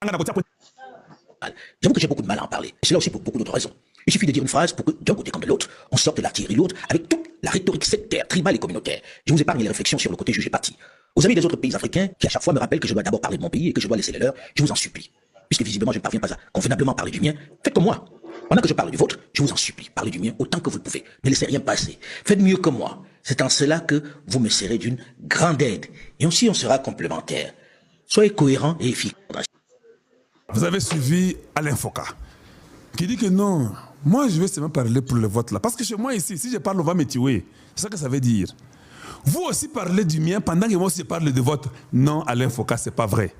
J'avoue que j'ai beaucoup de mal à en parler. Et c'est là aussi pour beaucoup d'autres raisons. Il suffit de dire une phrase pour que, d'un côté comme de l'autre, on sorte de l'artillerie lourde avec toute la rhétorique sectaire, tribale et communautaire. Je vous épargne les réflexions sur le côté jugé parti. Aux amis des autres pays africains, qui à chaque fois me rappellent que je dois d'abord parler de mon pays et que je dois laisser les leurs, je vous en supplie. Puisque visiblement je ne parviens pas à convenablement parler du mien, faites comme moi. Pendant que je parle du vôtre, je vous en supplie, parlez du mien autant que vous le pouvez. Ne laissez rien passer. Faites mieux que moi. C'est en cela que vous me serez d'une grande aide. Et aussi on sera complémentaires. Soyez cohérents et efficaces. Vous avez suivi Alain Foka, qui dit que non, moi je vais seulement parler pour le vote là. Parce que chez moi ici, si je parle, on va me tuer. C'est ça que ça veut dire. Vous aussi parlez du mien pendant que moi aussi je parle de votre. Non, Alain Foka, c'est pas vrai.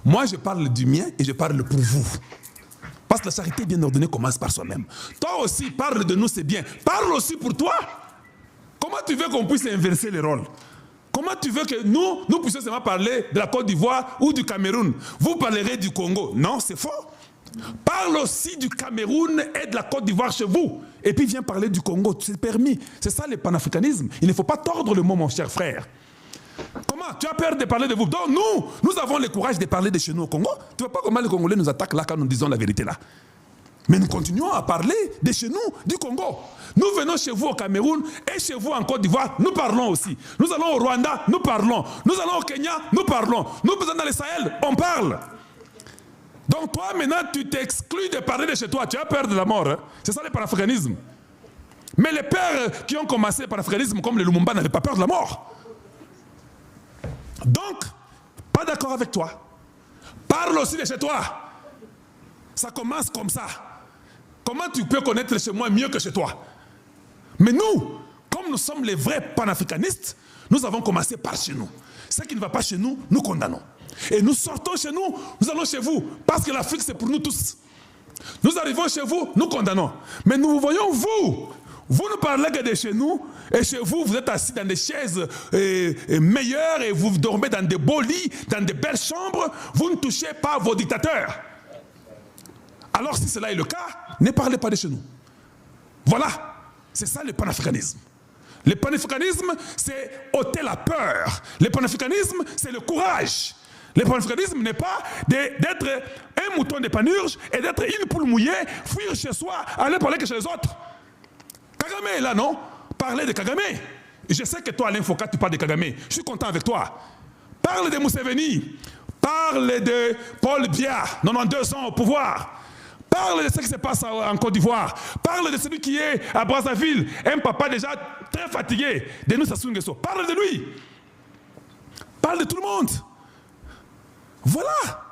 Moi je parle du mien et je parle pour vous. Parce que la charité bien ordonnée commence par soi-même. Toi aussi, parle de nous, c'est bien. Parle aussi pour toi. Comment tu veux qu'on puisse inverser les rôles? Comment tu veux que nous puissions seulement parler de la Côte d'Ivoire ou du Cameroun? Vous parlerez du Congo. Non, c'est faux. Parle aussi du Cameroun et de la Côte d'Ivoire chez vous. Et puis viens parler du Congo. C'est permis. C'est ça le panafricanisme. Il ne faut pas tordre le mot, mon cher frère. Comment? Tu as peur de parler de vous? Donc nous avons le courage de parler de chez nous au Congo. Tu ne vois pas comment les Congolais nous attaquent là quand nous disons la vérité là. Mais nous continuons à parler de chez nous, du Congo. Nous venons chez vous au Cameroun et chez vous en Côte d'Ivoire, nous parlons aussi. Nous allons au Rwanda, nous parlons. Nous allons au Kenya, nous parlons. Nous sommes dans le Sahel, on parle. Donc toi maintenant, tu t'exclus de parler de chez toi. Tu as peur de la mort. Hein? C'est ça le panafricanisme. Mais les pères qui ont commencé le panafricanisme comme les Lumumba n'avaient pas peur de la mort. Donc, pas d'accord avec toi. Parle aussi de chez toi. Ça commence comme ça. Comment tu peux connaître chez moi mieux que chez toi? Mais nous, comme nous sommes les vrais panafricanistes, nous avons commencé par chez nous. Ce qui ne va pas chez nous, nous condamnons. Et nous sortons chez nous, nous allons chez vous. Parce que l'Afrique, c'est pour nous tous. Nous arrivons chez vous, nous condamnons. Mais nous voyons vous. Vous ne parlez que de chez nous. Et chez vous, vous êtes assis dans des chaises meilleures et vous dormez dans des beaux lits, dans de belles chambres. Vous ne touchez pas vos dictateurs. Alors si cela est le cas, ne parlez pas de chez nous. Voilà, c'est ça le panafricanisme. Le panafricanisme, c'est ôter la peur. Le panafricanisme, c'est le courage. Le panafricanisme n'est pas d'être un mouton de panurge et d'être une poule mouillée, fuir chez soi, aller parler que chez les autres. Kagame est là, non? Parlez de Kagame. Je sais que toi, Alain Foka, tu parles de Kagame. Je suis content avec toi. Parle de Museveni. Parle de Paul Biya, 92 ans au pouvoir. Parle de ce qui se passe en Côte d'Ivoire. Parle de celui qui est à Brazzaville, un papa déjà très fatigué, Denis Sassou Nguesso. Parle de lui. Parle de tout le monde. Voilà.